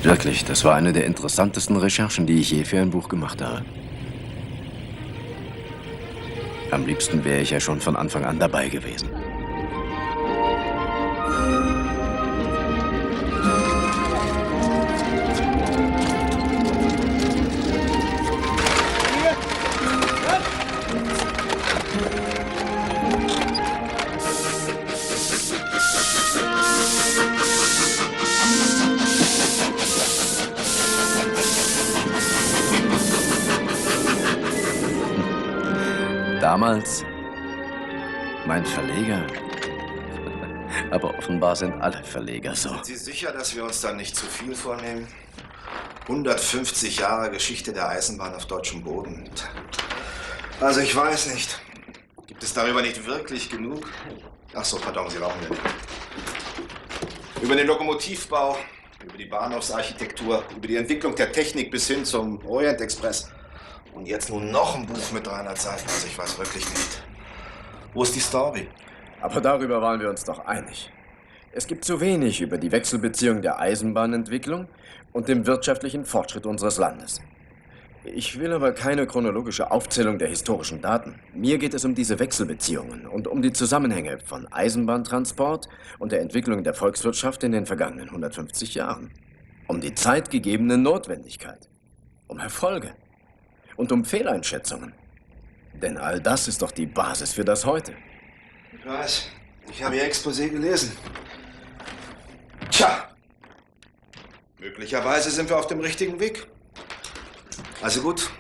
Wirklich, das war eine der interessantesten Recherchen, die ich je für ein Buch gemacht habe. Am liebsten wäre ich ja schon von Anfang an dabei gewesen. Damals mein Verleger. Aber offenbar sind alle Verleger so. Sind Sie sicher, dass wir uns dann nicht zu viel vornehmen? 150 Jahre Geschichte der Eisenbahn auf deutschem Boden. Also ich weiß nicht. Gibt es darüber nicht wirklich genug? Ach so, pardon, Sie rauchen ja nicht. Über den Lokomotivbau, über die Bahnhofsarchitektur, über die Entwicklung der Technik bis hin zum Orient Express. Und jetzt nun noch ein Buch mit 300 Seiten. Also ich weiß wirklich nicht. Wo ist die Story? Aber darüber waren wir uns doch einig. Es gibt zu wenig über die Wechselbeziehung der Eisenbahnentwicklung und dem wirtschaftlichen Fortschritt unseres Landes. Ich will aber keine chronologische Aufzählung der historischen Daten. Mir geht es um diese Wechselbeziehungen und um die Zusammenhänge von Eisenbahntransport und der Entwicklung der Volkswirtschaft in den vergangenen 150 Jahren. Um die zeitgegebene Notwendigkeit, um Erfolge und um Fehleinschätzungen. Denn all das ist doch die Basis für das Heute. Ich weiß. Ich habe Ihr Exposé gelesen. Tja. Möglicherweise sind wir auf dem richtigen Weg. Also gut.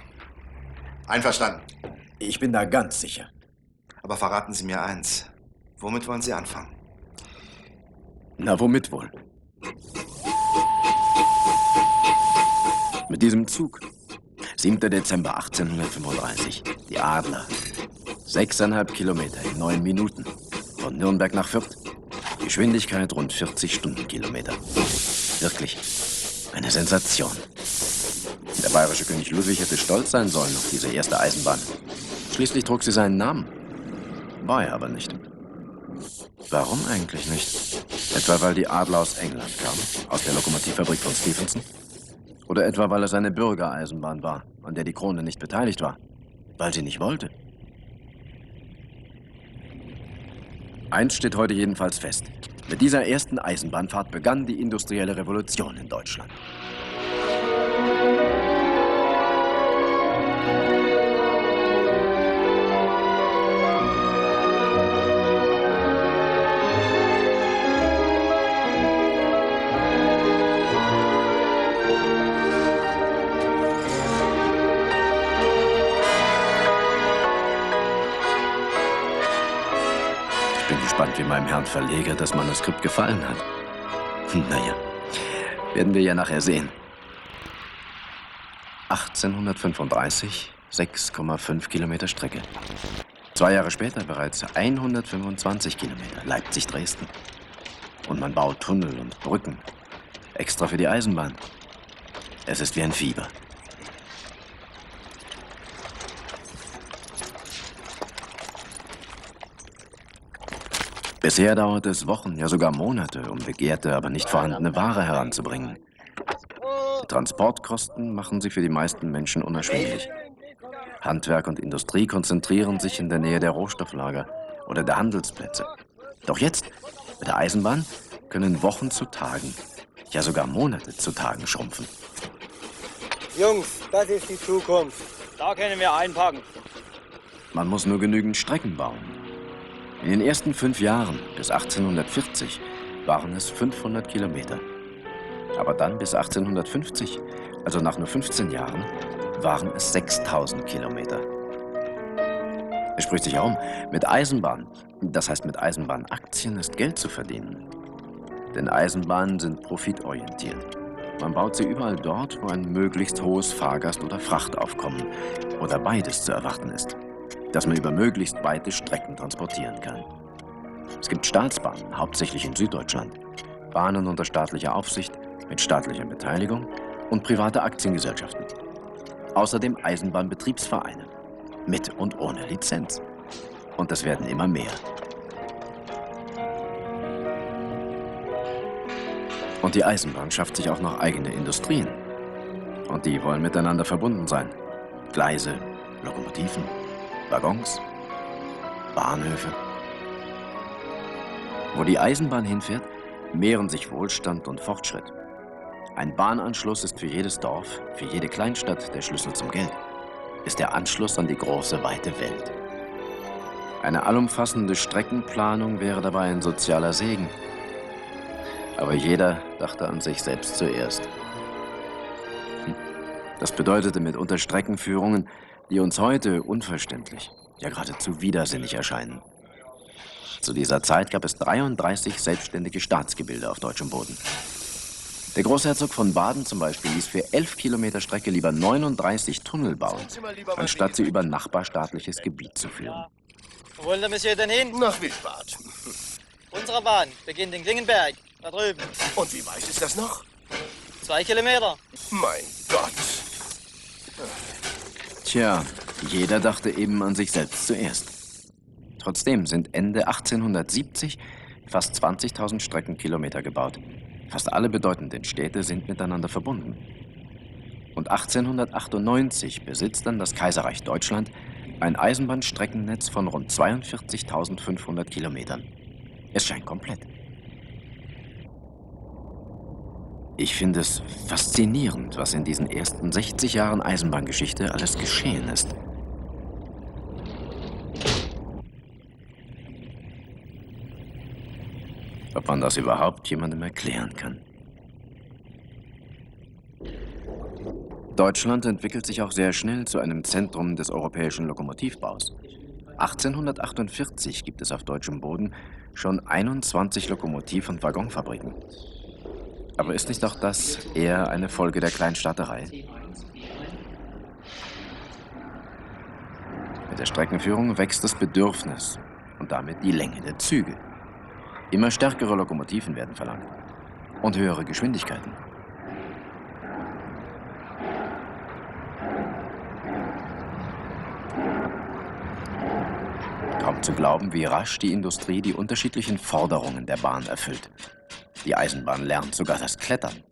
Einverstanden. Ich bin da ganz sicher. Aber verraten Sie mir eins. Womit wollen Sie anfangen? Na, womit wohl? Mit diesem Zug. 7. Dezember 1835. Die Adler. 6,5 Kilometer in 9 Minuten. Von Nürnberg nach Fürth. Geschwindigkeit rund 40 Stundenkilometer. Wirklich eine Sensation. Der bayerische König Ludwig hätte stolz sein sollen auf diese erste Eisenbahn. Schließlich trug sie seinen Namen. War er aber nicht. Warum eigentlich nicht? Etwa weil die Adler aus England kamen, aus der Lokomotivfabrik von Stephenson? Oder etwa weil es eine Bürgereisenbahn war, an der die Krone nicht beteiligt war? Weil sie nicht wollte? Eins steht heute jedenfalls fest. Mit dieser ersten Eisenbahnfahrt begann die industrielle Revolution in Deutschland. Ich bin gespannt, wie meinem Herrn Verleger das Manuskript gefallen hat. Naja, werden wir ja nachher sehen. 1835, 6,5 Kilometer Strecke. 2 Jahre später bereits 125 Kilometer, Leipzig-Dresden. Und man baut Tunnel und Brücken, extra für die Eisenbahn. Es ist wie ein Fieber. Bisher dauert es Wochen, ja sogar Monate, um begehrte, aber nicht vorhandene Ware heranzubringen. Die Transportkosten machen sie für die meisten Menschen unerschwinglich. Handwerk und Industrie konzentrieren sich in der Nähe der Rohstofflager oder der Handelsplätze. Doch jetzt, mit der Eisenbahn, können Wochen zu Tagen, ja sogar Monate zu Tagen schrumpfen. Jungs, das ist die Zukunft. Da können wir einpacken. Man muss nur genügend Strecken bauen. In den ersten 5 Jahren, bis 1840, waren es 500 Kilometer. Aber dann bis 1850, also nach nur 15 Jahren, waren es 6000 Kilometer. Es spricht sich herum, mit Eisenbahn, das heißt mit Eisenbahnaktien, ist Geld zu verdienen. Denn Eisenbahnen sind profitorientiert. Man baut sie überall dort, wo ein möglichst hohes Fahrgast- oder Frachtaufkommen oder beides zu erwarten ist, dass man über möglichst weite Strecken transportieren kann. Es gibt Staatsbahnen, hauptsächlich in Süddeutschland, Bahnen unter staatlicher Aufsicht, mit staatlicher Beteiligung und private Aktiengesellschaften. Außerdem Eisenbahnbetriebsvereine, mit und ohne Lizenz. Und das werden immer mehr. Und die Eisenbahn schafft sich auch noch eigene Industrien. Und die wollen miteinander verbunden sein. Gleise, Lokomotiven, Waggons, Bahnhöfe. Wo die Eisenbahn hinfährt, mehren sich Wohlstand und Fortschritt. Ein Bahnanschluss ist für jedes Dorf, für jede Kleinstadt der Schlüssel zum Geld. Ist der Anschluss an die große, weite Welt. Eine allumfassende Streckenplanung wäre dabei ein sozialer Segen. Aber jeder dachte an sich selbst zuerst. Das bedeutete mitunter Streckenführungen, die uns heute unverständlich, ja geradezu widersinnig erscheinen. Zu dieser Zeit gab es 33 selbstständige Staatsgebilde auf deutschem Boden. Der Großherzog von Baden zum Beispiel ließ für 11 Kilometer Strecke lieber 39 Tunnel bauen, anstatt sie über nachbarstaatliches Gebiet zu führen. Wo wollen der Monsieur denn hin? Nach Wiesbaden. Unsere Bahn beginnt in Klingenberg, da drüben. Und wie weit ist das noch? 2 Kilometer. Mein Gott. Tja, jeder dachte eben an sich selbst zuerst. Trotzdem sind Ende 1870 fast 20.000 Streckenkilometer gebaut. Fast alle bedeutenden Städte sind miteinander verbunden. Und 1898 besitzt dann das Kaiserreich Deutschland ein Eisenbahnstreckennetz von rund 42.500 Kilometern. Es scheint komplett. Ich finde es faszinierend, was in diesen ersten 60 Jahren Eisenbahngeschichte alles geschehen ist. Ob man das überhaupt jemandem erklären kann. Deutschland entwickelt sich auch sehr schnell zu einem Zentrum des europäischen Lokomotivbaus. 1848 gibt es auf deutschem Boden schon 21 Lokomotiv- und Waggonfabriken. Aber ist nicht auch das eher eine Folge der Kleinstaaterei? Mit der Streckenführung wächst das Bedürfnis und damit die Länge der Züge. Immer stärkere Lokomotiven werden verlangt und höhere Geschwindigkeiten. Kaum zu glauben, wie rasch die Industrie die unterschiedlichen Forderungen der Bahn erfüllt. Die Eisenbahn lernt sogar das Klettern.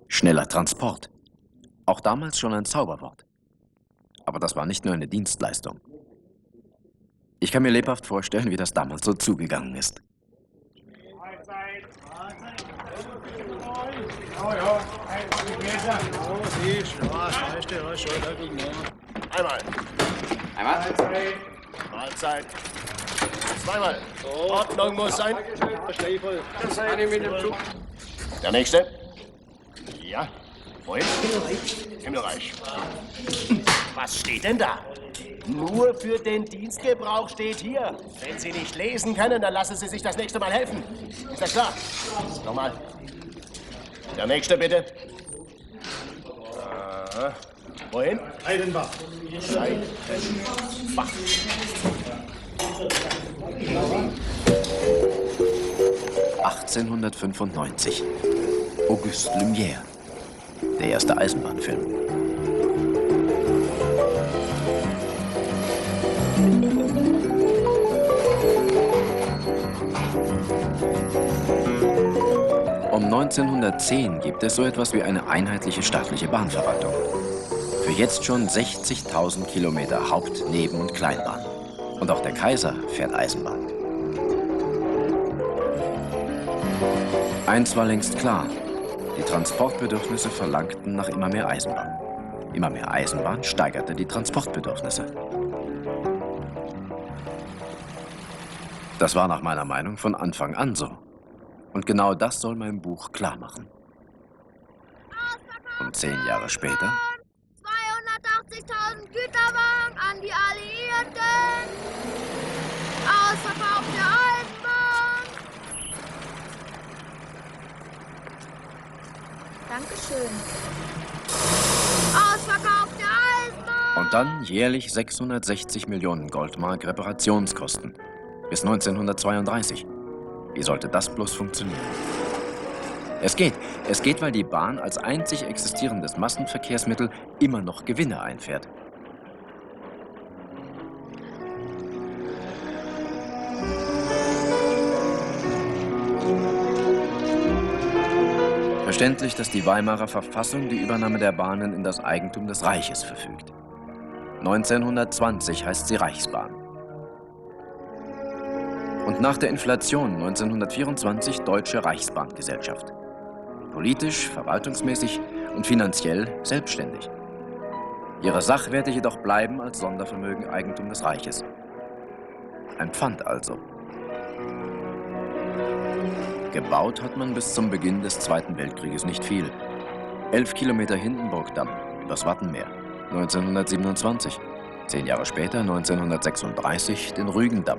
Schneller Transport. Auch damals schon ein Zauberwort. Aber das war nicht nur eine Dienstleistung. Ich kann mir lebhaft vorstellen, wie das damals so zugegangen ist. Einmal. Mahlzeit. Zweimal. Ordnung muss sein. Der nächste. Ja. Wohin? Himmelreich. Was steht denn da? Nur für den Dienstgebrauch steht hier. Wenn Sie nicht lesen können, dann lassen Sie sich das nächste Mal helfen. Ist das klar? Nochmal. Der nächste, bitte. Wohin? Heidenbach. Heidenbach. 1895. Auguste Lumière. Der erste Eisenbahnfilm. Um 1910 gibt es so etwas wie eine einheitliche staatliche Bahnverwaltung. Für jetzt schon 60.000 Kilometer Haupt-, Neben- und Kleinbahn. Und auch der Kaiser fährt Eisenbahn. Eins war längst klar. Die Transportbedürfnisse verlangten nach immer mehr Eisenbahn. Immer mehr Eisenbahn steigerte die Transportbedürfnisse. Das war nach meiner Meinung von Anfang an so. Und genau das soll mein Buch klar machen. Und 10 Jahre später 280.000 Güterwagen an die Alliierten. Ausverkauf der Eisenbahn. Dankeschön. Ausverkauf der Eisenbahn. und dann jährlich 660 Millionen Goldmark Reparationskosten. Bis 1932. Wie sollte das bloß funktionieren? Es geht, weil die Bahn als einzig existierendes Massenverkehrsmittel immer noch Gewinne einfährt. Verständlich, dass die Weimarer Verfassung die Übernahme der Bahnen in das Eigentum des Reiches verfügt. 1920 heißt sie Reichsbahn. Und nach der Inflation 1924 Deutsche Reichsbahngesellschaft. Politisch, verwaltungsmäßig und finanziell selbstständig. Ihre Sachwerte jedoch bleiben als Sondervermögen Eigentum des Reiches. Ein Pfand also. Gebaut hat man bis zum Beginn des Zweiten Weltkrieges nicht viel. 11 Kilometer Hindenburgdamm übers Wattenmeer, 1927. 10 Jahre später, 1936, den Rügendamm.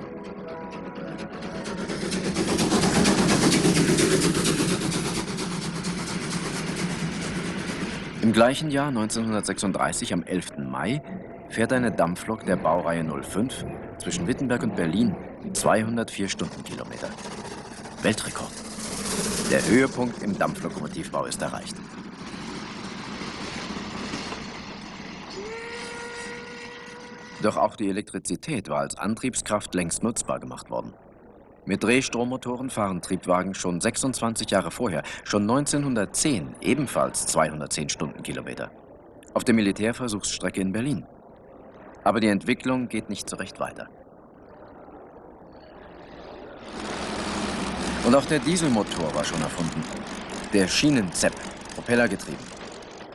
Im gleichen Jahr, 1936, am 11. Mai, fährt eine Dampflok der Baureihe 05 zwischen Wittenberg und Berlin 204 Stundenkilometer. Weltrekord. Der Höhepunkt im Dampflokomotivbau ist erreicht. Doch auch die Elektrizität war als Antriebskraft längst nutzbar gemacht worden. Mit Drehstrommotoren fahren Triebwagen schon 26 Jahre vorher, schon 1910 ebenfalls 210 Stundenkilometer. Auf der Militärversuchsstrecke in Berlin. Aber die Entwicklung geht nicht so recht weiter. Und auch der Dieselmotor war schon erfunden. Der Schienenzepp, propellergetrieben.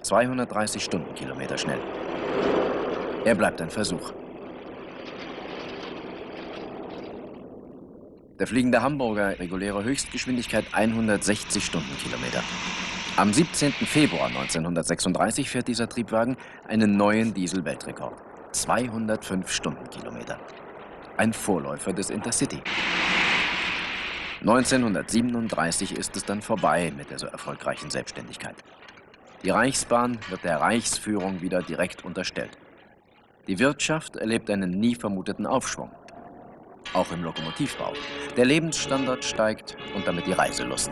230 Stundenkilometer schnell. Er bleibt ein Versuch. Der fliegende Hamburger, reguläre Höchstgeschwindigkeit 160 Stundenkilometer. Am 17. Februar 1936 fährt dieser Triebwagen einen neuen Diesel-Weltrekord. 205 Stundenkilometer. Ein Vorläufer des Intercity. 1937 ist es dann vorbei mit der so erfolgreichen Selbstständigkeit. Die Reichsbahn wird der Reichsführung wieder direkt unterstellt. Die Wirtschaft erlebt einen nie vermuteten Aufschwung. Auch im Lokomotivbau. Der Lebensstandard steigt und damit die Reiselust.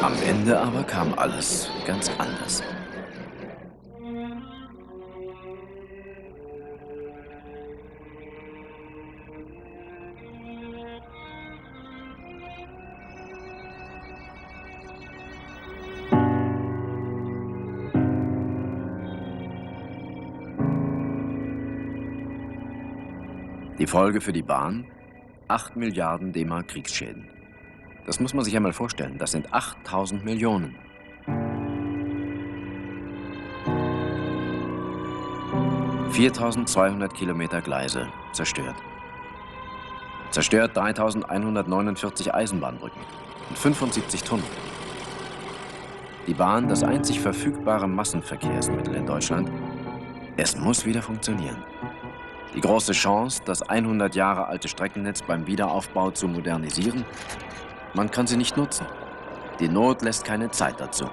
Am Ende aber kam alles ganz anders. Die Folge für die Bahn? 8 Milliarden D-Mark Kriegsschäden. Das muss man sich einmal vorstellen. Das sind 8.000 Millionen. ...4.200 Kilometer Gleise zerstört. Zerstört 3.149 Eisenbahnbrücken und 75 Tunnel. Die Bahn, das einzig verfügbare Massenverkehrsmittel in Deutschland, es muss wieder funktionieren. Die große Chance, das 100 Jahre alte Streckennetz beim Wiederaufbau zu modernisieren? Man kann sie nicht nutzen. Die Not lässt keine Zeit dazu.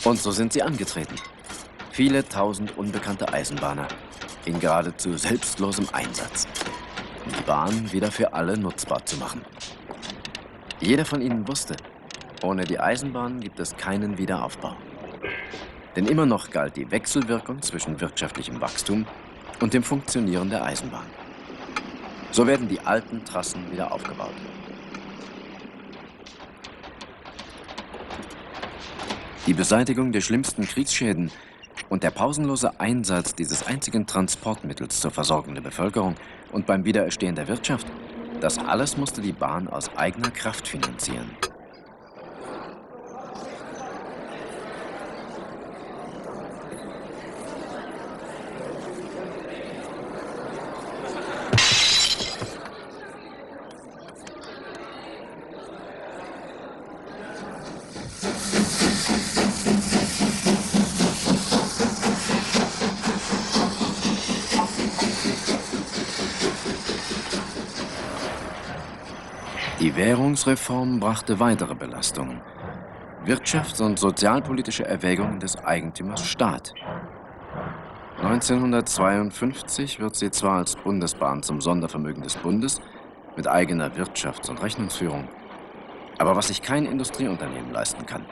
Und so sind sie angetreten. Viele tausend unbekannte Eisenbahner in geradezu selbstlosem Einsatz, um die Bahn wieder für alle nutzbar zu machen. Jeder von ihnen wusste, ohne die Eisenbahn gibt es keinen Wiederaufbau. Denn immer noch galt die Wechselwirkung zwischen wirtschaftlichem Wachstum und dem Funktionieren der Eisenbahn. So werden die alten Trassen wieder aufgebaut. Die Beseitigung der schlimmsten Kriegsschäden und der pausenlose Einsatz dieses einzigen Transportmittels zur Versorgung der Bevölkerung und beim Wiedererstehen der Wirtschaft, das alles musste die Bahn aus eigener Kraft finanzieren. Die Währungsreform brachte weitere Belastungen. Wirtschafts- und sozialpolitische Erwägungen des Eigentümers Staat. 1952 wird sie zwar als Bundesbahn zum Sondervermögen des Bundes mit eigener Wirtschafts- und Rechnungsführung, aber was sich kein Industrieunternehmen leisten kann: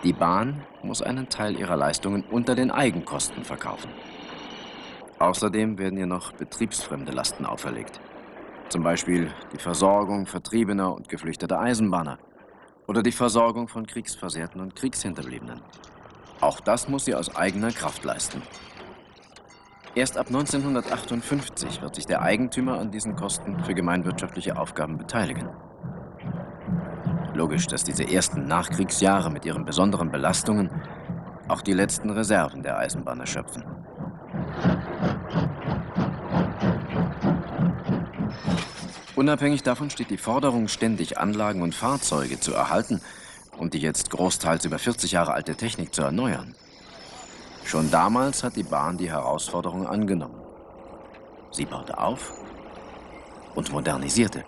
die Bahn muss einen Teil ihrer Leistungen unter den Eigenkosten verkaufen. Außerdem werden ihr noch betriebsfremde Lasten auferlegt. Zum Beispiel die Versorgung vertriebener und geflüchteter Eisenbahner oder die Versorgung von Kriegsversehrten und Kriegshinterbliebenen. Auch das muss sie aus eigener Kraft leisten. Erst ab 1958 wird sich der Eigentümer an diesen Kosten für gemeinwirtschaftliche Aufgaben beteiligen. Logisch, dass diese ersten Nachkriegsjahre mit ihren besonderen Belastungen auch die letzten Reserven der Eisenbahn erschöpfen. Unabhängig davon steht die Forderung, ständig Anlagen und Fahrzeuge zu erhalten und die jetzt großteils über 40 Jahre alte Technik zu erneuern. Schon damals hat die Bahn die Herausforderung angenommen. Sie baute auf und modernisierte.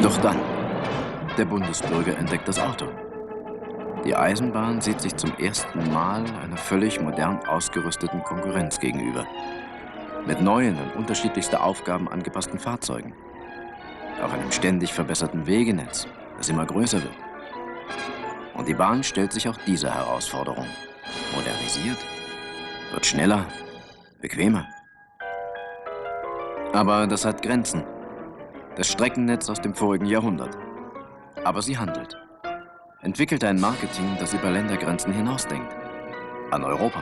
Doch dann, der Bundesbürger entdeckt das Auto. Die Eisenbahn sieht sich zum ersten Mal einer völlig modern ausgerüsteten Konkurrenz gegenüber. Mit neuen und unterschiedlichster Aufgaben angepassten Fahrzeugen. Auf einem ständig verbesserten Wegenetz, das immer größer wird. Und die Bahn stellt sich auch dieser Herausforderung. Modernisiert, wird schneller, bequemer. Aber das hat Grenzen. Das Streckennetz aus dem vorigen Jahrhundert. Aber sie handelt. Entwickelt ein Marketing, das über Ländergrenzen hinausdenkt. An Europa.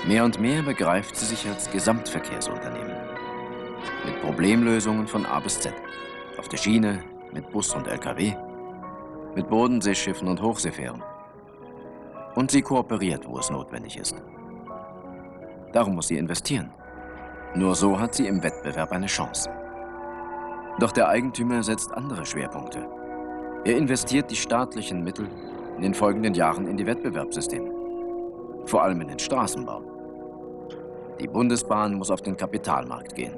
Mehr und mehr begreift sie sich als Gesamtverkehrsunternehmen. Mit Problemlösungen von A bis Z. Auf der Schiene, mit Bus und LKW, mit Bodenseeschiffen und Hochseefähren. Und sie kooperiert, wo es notwendig ist. Darum muss sie investieren. Nur so hat sie im Wettbewerb eine Chance. Doch der Eigentümer setzt andere Schwerpunkte. Er investiert die staatlichen Mittel in den folgenden Jahren in die Wettbewerbssysteme. Vor allem in den Straßenbau. Die Bundesbahn muss auf den Kapitalmarkt gehen.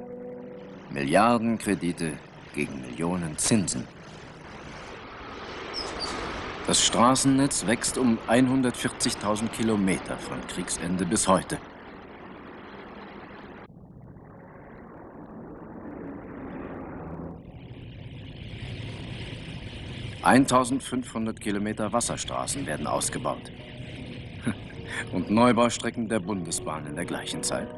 Milliardenkredite gegen Millionen Zinsen. Das Straßennetz wächst um 140.000 Kilometer von Kriegsende bis heute. ...1500 Kilometer Wasserstraßen werden ausgebaut. Und Neubaustrecken der Bundesbahn in der gleichen Zeit.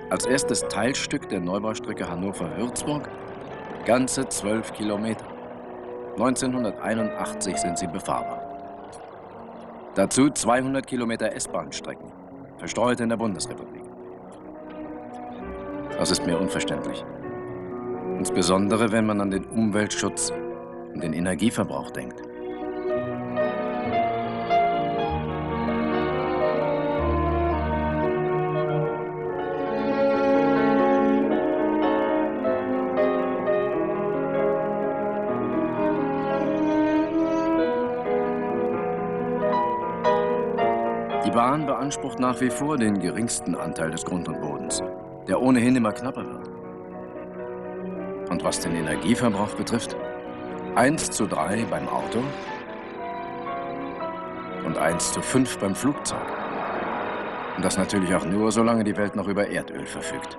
Als erstes Teilstück der Neubaustrecke Hannover-Würzburg ganze 12 Kilometer. 1981 sind sie befahrbar. Dazu 200 Kilometer S-Bahn-Strecken, verstreut in der Bundesrepublik. Das ist mir unverständlich. Insbesondere, wenn man an den Umweltschutz und den Energieverbrauch denkt. Die Bahn beansprucht nach wie vor den geringsten Anteil des Grund und Bodens, der ohnehin immer knapper wird. Und was den Energieverbrauch betrifft, 1:3 beim Auto und 1:5 beim Flugzeug. Und das natürlich auch nur, solange die Welt noch über Erdöl verfügt.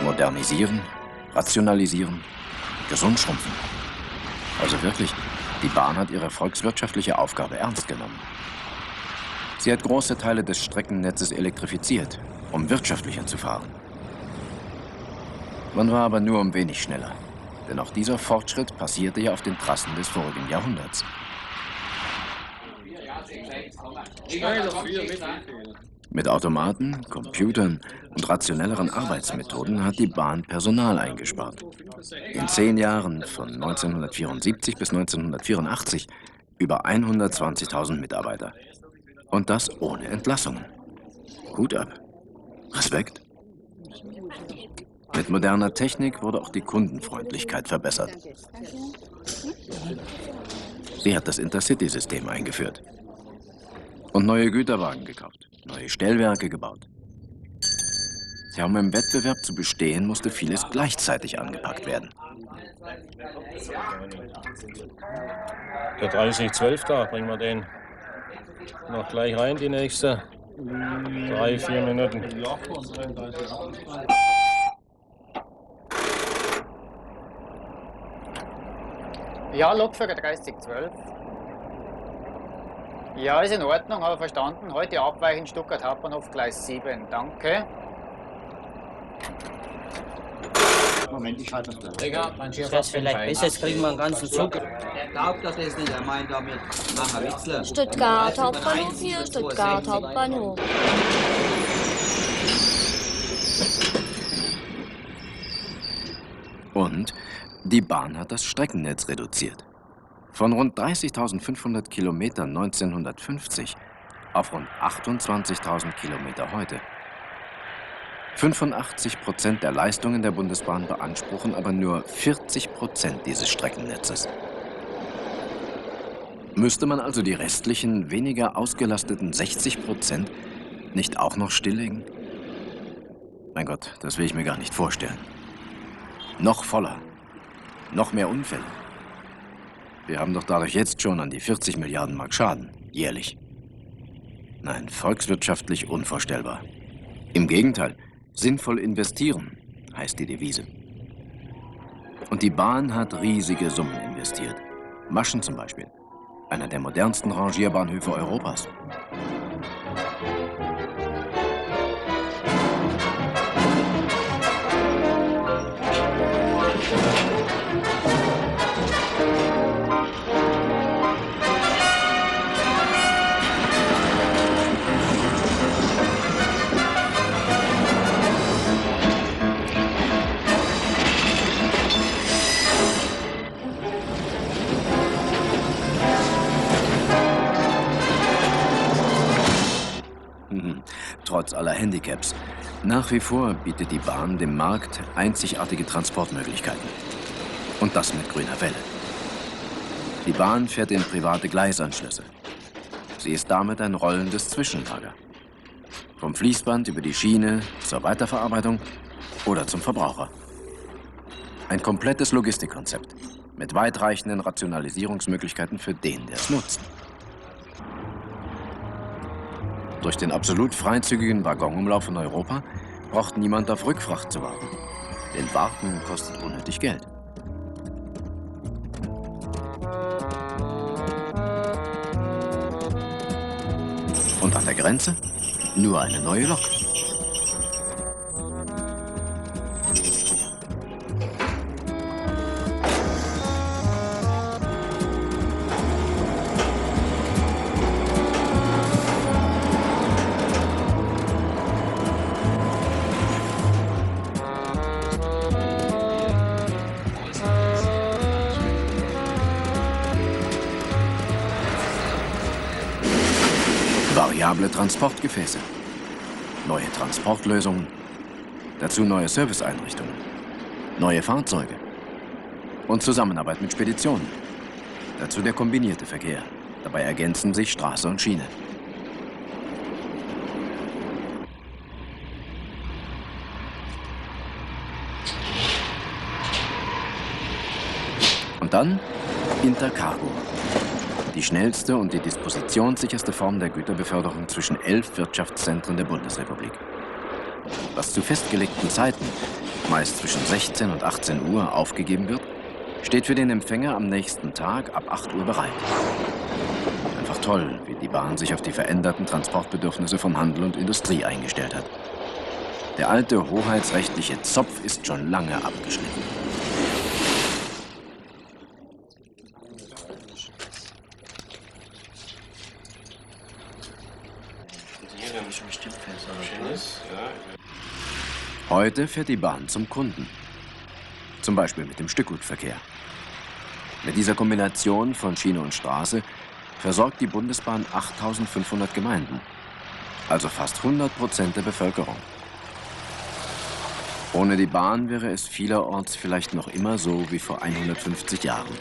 Modernisieren, rationalisieren, gesund schrumpfen. Also wirklich, die Bahn hat ihre volkswirtschaftliche Aufgabe ernst genommen. Sie hat große Teile des Streckennetzes elektrifiziert, um wirtschaftlicher zu fahren. Man war aber nur um wenig schneller, denn auch dieser Fortschritt passierte ja auf den Trassen des vorigen Jahrhunderts. Mit Automaten, Computern und rationelleren Arbeitsmethoden hat die Bahn Personal eingespart. In 10 Jahren, von 1974 bis 1984, über 120.000 Mitarbeiter. Und das ohne Entlassungen. Hut ab. Respekt. Mit moderner Technik wurde auch die Kundenfreundlichkeit verbessert. Sie hat das Intercity-System eingeführt. Und neue Güterwagen gekauft, neue Stellwerke gebaut. Ja, um im Wettbewerb zu bestehen, musste vieles gleichzeitig angepackt werden. Der 3012 da, bringen wir den noch gleich rein, die nächste 3-4 Minuten. Ja, Lokführer 3012. Ja, ist in Ordnung, habe verstanden. Heute abweichen Stuttgart Hauptbahnhof Gleis 7. Danke. Moment, ich halte noch da. Ja, das vielleicht besser, jetzt kriegen wir einen ganzen Zug. Er glaubt das nicht, er meint damit, machen Witzler. Stuttgart Hauptbahnhof hier, Stuttgart Hauptbahnhof. Und die Bahn hat das Streckennetz reduziert. Von rund 30.500 Kilometern 1950 auf rund 28.000 Kilometer heute. 85% der Leistungen der Bundesbahn beanspruchen aber nur 40% dieses Streckennetzes. Müsste man also die restlichen, weniger ausgelasteten 60% nicht auch noch stilllegen? Mein Gott, das will ich mir gar nicht vorstellen. Noch voller, noch mehr Unfälle. Wir haben doch dadurch jetzt schon an die 40 Milliarden Mark Schaden, jährlich. Nein, volkswirtschaftlich unvorstellbar. Im Gegenteil, sinnvoll investieren, heißt die Devise. Und die Bahn hat riesige Summen investiert. Maschen zum Beispiel, einer der modernsten Rangierbahnhöfe Europas. Trotz aller Handicaps. Nach wie vor bietet die Bahn dem Markt einzigartige Transportmöglichkeiten. Und das mit grüner Welle. Die Bahn fährt in private Gleisanschlüsse. Sie ist damit ein rollendes Zwischenlager. Vom Fließband über die Schiene zur Weiterverarbeitung oder zum Verbraucher. Ein komplettes Logistikkonzept mit weitreichenden Rationalisierungsmöglichkeiten für den, der es nutzt. Durch den absolut freizügigen Waggonumlauf in Europa braucht niemand auf Rückfracht zu warten. Denn Warten kostet unnötig Geld. Und an der Grenze nur eine neue Lok. Variable Transportgefäße, neue Transportlösungen, dazu neue Serviceeinrichtungen, neue Fahrzeuge und Zusammenarbeit mit Speditionen. Dazu der kombinierte Verkehr. Dabei ergänzen sich Straße und Schiene. Und dann Intercargo. Die schnellste und die dispositionssicherste Form der Güterbeförderung zwischen 11 Wirtschaftszentren der Bundesrepublik. Was zu festgelegten Zeiten, meist zwischen 16 und 18 Uhr, aufgegeben wird, steht für den Empfänger am nächsten Tag ab 8 Uhr bereit. Einfach toll, wie die Bahn sich auf die veränderten Transportbedürfnisse von Handel und Industrie eingestellt hat. Der alte hoheitsrechtliche Zopf ist schon lange abgeschnitten. Heute fährt die Bahn zum Kunden. Zum Beispiel mit dem Stückgutverkehr. Mit dieser Kombination von Schiene und Straße versorgt die Bundesbahn 8.500 Gemeinden, also fast 100% der Bevölkerung. Ohne die Bahn wäre es vielerorts vielleicht noch immer so wie vor 150 Jahren.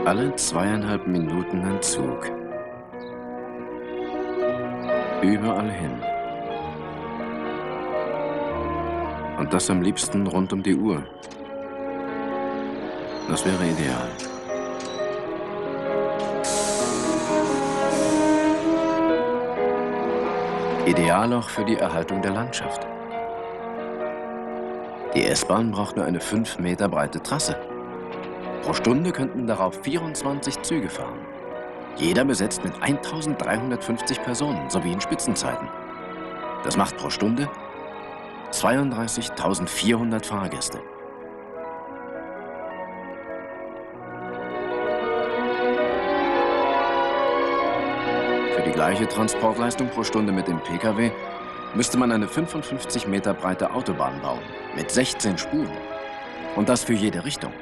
Alle 2,5 Minuten ein Zug. Überall hin. Und das am liebsten rund um die Uhr. Das wäre ideal. Ideal auch für die Erhaltung der Landschaft. Die S-Bahn braucht nur eine 5 Meter breite Trasse. Pro Stunde könnten darauf 24 Züge fahren. Jeder besetzt mit 1.350 Personen, sowie in Spitzenzeiten. Das macht pro Stunde 32.400 Fahrgäste. Für die gleiche Transportleistung pro Stunde mit dem Pkw müsste man eine 55 Meter breite Autobahn bauen, mit 16 Spuren. Und das für jede Richtung.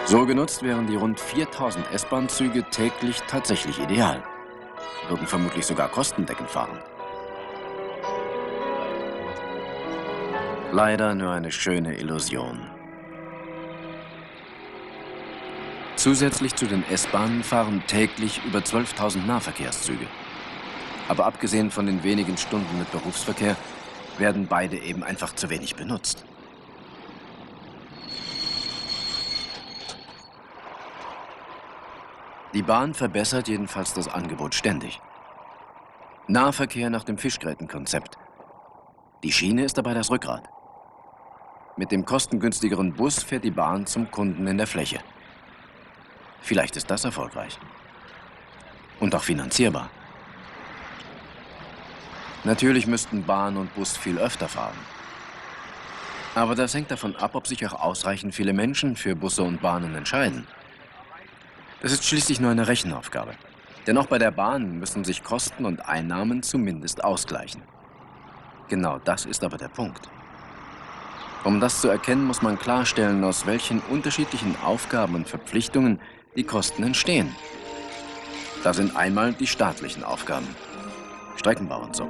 So genutzt wären die rund 4.000 S-Bahn-Züge täglich tatsächlich ideal. Würden vermutlich sogar kostendeckend fahren. Leider nur eine schöne Illusion. Zusätzlich zu den S-Bahnen fahren täglich über 12.000 Nahverkehrszüge. Aber abgesehen von den wenigen Stunden mit Berufsverkehr werden beide eben einfach zu wenig benutzt. Die Bahn verbessert jedenfalls das Angebot ständig. Nahverkehr nach dem Fischgrätenkonzept. Die Schiene ist dabei das Rückgrat. Mit dem kostengünstigeren Bus fährt die Bahn zum Kunden in der Fläche. Vielleicht ist das erfolgreich. Und auch finanzierbar. Natürlich müssten Bahn und Bus viel öfter fahren. Aber das hängt davon ab, ob sich auch ausreichend viele Menschen für Busse und Bahnen entscheiden. Das ist schließlich nur eine Rechenaufgabe. Denn auch bei der Bahn müssen sich Kosten und Einnahmen zumindest ausgleichen. Genau das ist aber der Punkt. Um das zu erkennen, muss man klarstellen, aus welchen unterschiedlichen Aufgaben und Verpflichtungen die Kosten entstehen. Da sind einmal die staatlichen Aufgaben. Streckenbau und so.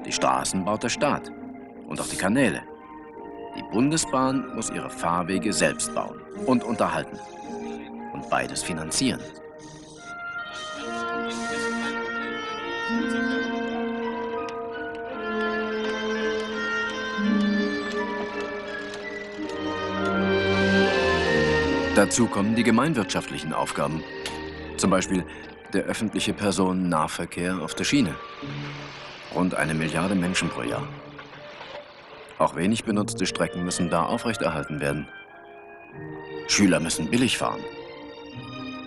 Die Straßen baut der Staat. Und auch die Kanäle. Die Bundesbahn muss ihre Fahrwege selbst bauen und unterhalten. Und beides finanzieren. Dazu kommen die gemeinwirtschaftlichen Aufgaben. Zum Beispiel der öffentliche Personennahverkehr auf der Schiene. Rund 1 Milliarde Menschen pro Jahr. Auch wenig benutzte Strecken müssen da aufrechterhalten werden. Schüler müssen billig fahren.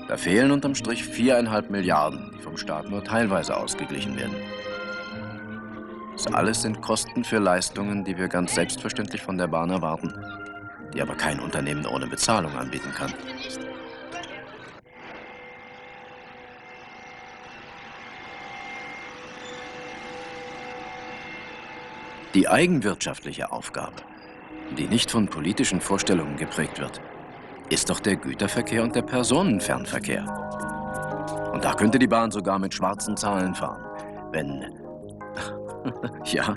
Da fehlen unterm Strich 4,5 Milliarden, die vom Staat nur teilweise ausgeglichen werden. Das alles sind Kosten für Leistungen, die wir ganz selbstverständlich von der Bahn erwarten, die aber kein Unternehmen ohne Bezahlung anbieten kann. Die eigenwirtschaftliche Aufgabe, die nicht von politischen Vorstellungen geprägt wird, ist doch der Güterverkehr und der Personenfernverkehr. Und da könnte die Bahn sogar mit schwarzen Zahlen fahren, wenn, ja,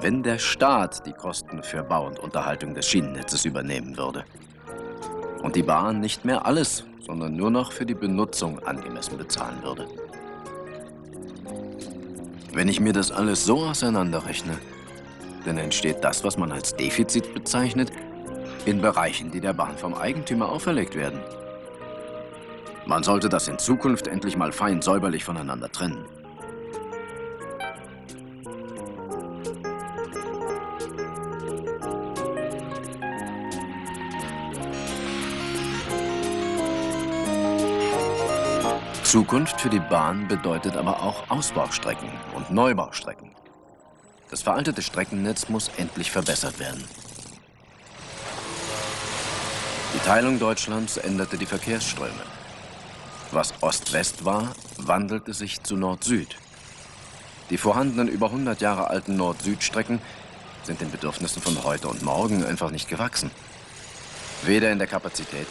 wenn der Staat die Kosten für Bau und Unterhaltung des Schienennetzes übernehmen würde. Und die Bahn nicht mehr alles, sondern nur noch für die Benutzung angemessen bezahlen würde. Wenn ich mir das alles so auseinanderrechne, dann entsteht das, was man als Defizit bezeichnet, in Bereichen, die der Bahn vom Eigentümer auferlegt werden. Man sollte das in Zukunft endlich mal fein säuberlich voneinander trennen. Zukunft für die Bahn bedeutet aber auch Ausbaustrecken und Neubaustrecken. Das veraltete Streckennetz muss endlich verbessert werden. Die Teilung Deutschlands änderte die Verkehrsströme. Was Ost-West war, wandelte sich zu Nord-Süd. Die vorhandenen über 100 Jahre alten Nord-Süd-Strecken sind den Bedürfnissen von heute und morgen einfach nicht gewachsen. Weder in der Kapazität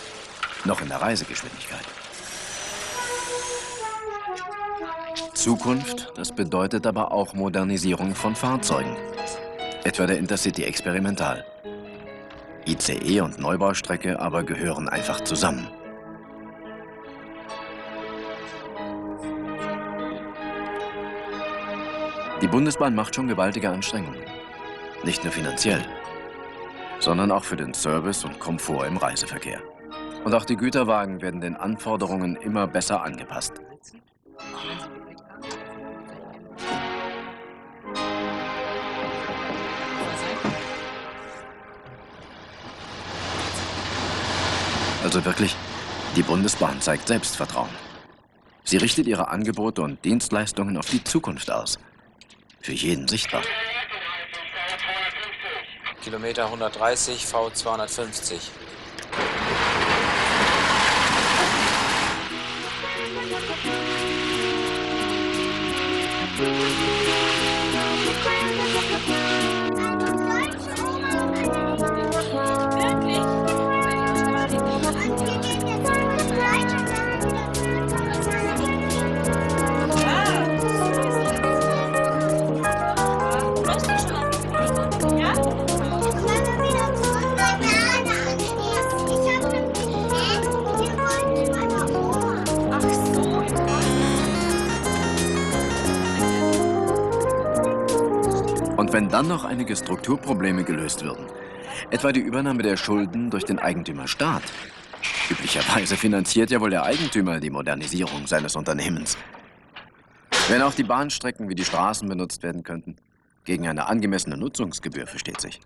noch in der Reisegeschwindigkeit. Zukunft, das bedeutet aber auch Modernisierung von Fahrzeugen. Etwa der Intercity Experimental. ICE und Neubaustrecke aber gehören einfach zusammen. Die Bundesbahn macht schon gewaltige Anstrengungen. Nicht nur finanziell, sondern auch für den Service und Komfort im Reiseverkehr. Und auch die Güterwagen werden den Anforderungen immer besser angepasst. Also wirklich, die Bundesbahn zeigt Selbstvertrauen. Sie richtet ihre Angebote und Dienstleistungen auf die Zukunft aus. Für jeden sichtbar. Kilometer 130, V 250. Und wenn dann noch einige Strukturprobleme gelöst würden, etwa die Übernahme der Schulden durch den Eigentümerstaat. Üblicherweise finanziert ja wohl der Eigentümer die Modernisierung seines Unternehmens. Wenn auch die Bahnstrecken wie die Straßen benutzt werden könnten, gegen eine angemessene Nutzungsgebühr, versteht sich.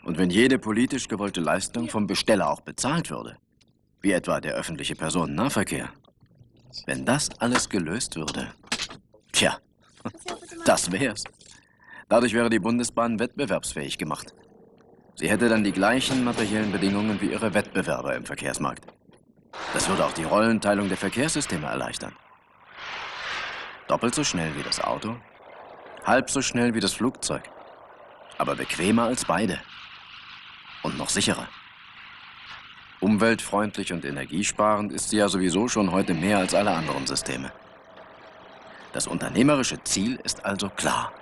Und wenn jede politisch gewollte Leistung vom Besteller auch bezahlt würde, wie etwa der öffentliche Personennahverkehr, wenn das alles gelöst würde, tja, das wär's. Dadurch wäre die Bundesbahn wettbewerbsfähig gemacht. Sie hätte dann die gleichen materiellen Bedingungen wie ihre Wettbewerber im Verkehrsmarkt. Das würde auch die Rollenteilung der Verkehrssysteme erleichtern. Doppelt so schnell wie das Auto, halb so schnell wie das Flugzeug, aber bequemer als beide und noch sicherer. Umweltfreundlich und energiesparend ist sie ja sowieso schon heute mehr als alle anderen Systeme. Das unternehmerische Ziel ist also klar.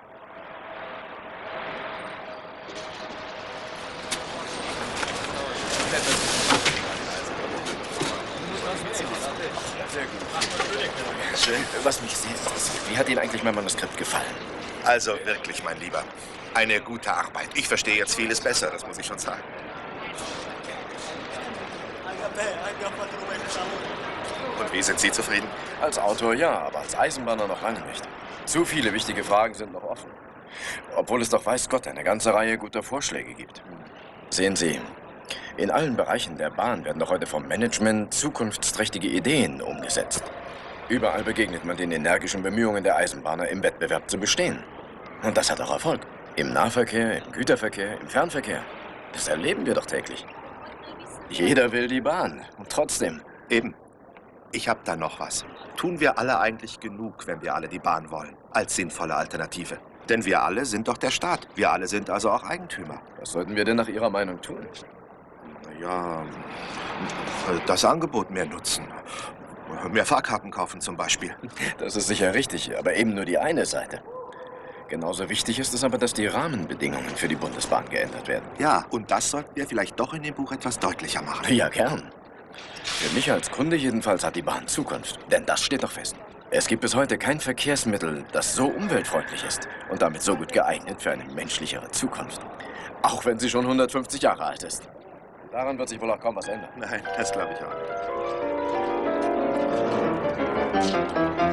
Schön. Was mich sehr interessiert, wie hat Ihnen eigentlich mein Manuskript gefallen? Also wirklich, mein Lieber, eine gute Arbeit. Ich verstehe jetzt vieles besser, das muss ich schon sagen. Und wie sind Sie zufrieden? Als Autor ja, aber als Eisenbahner noch lange nicht. Zu viele wichtige Fragen sind noch offen. Obwohl es doch weiß Gott eine ganze Reihe guter Vorschläge gibt. Sehen Sie, in allen Bereichen der Bahn werden doch heute vom Management zukunftsträchtige Ideen umgesetzt. Überall begegnet man den energischen Bemühungen der Eisenbahner, im Wettbewerb zu bestehen. Und das hat auch Erfolg. Im Nahverkehr, im Güterverkehr, im Fernverkehr. Das erleben wir doch täglich. Jeder will die Bahn. Und trotzdem. Eben. Ich hab da noch was. Tun wir alle eigentlich genug, wenn wir alle die Bahn wollen, als sinnvolle Alternative? Denn wir alle sind doch der Staat. Wir alle sind also auch Eigentümer. Was sollten wir denn nach Ihrer Meinung tun? Ja, das Angebot mehr nutzen. Mehr Fahrkarten kaufen zum Beispiel. Das ist sicher richtig, aber eben nur die eine Seite. Genauso wichtig ist es aber, dass die Rahmenbedingungen für die Bundesbahn geändert werden. Ja, und das sollten wir vielleicht doch in dem Buch etwas deutlicher machen. Ja, gern. Für mich als Kunde jedenfalls hat die Bahn Zukunft. Denn das steht doch fest. Es gibt bis heute kein Verkehrsmittel, das so umweltfreundlich ist und damit so gut geeignet für eine menschlichere Zukunft. Auch wenn sie schon 150 Jahre alt ist. Daran wird sich wohl auch kaum was ändern. Nein, das glaube ich auch nicht.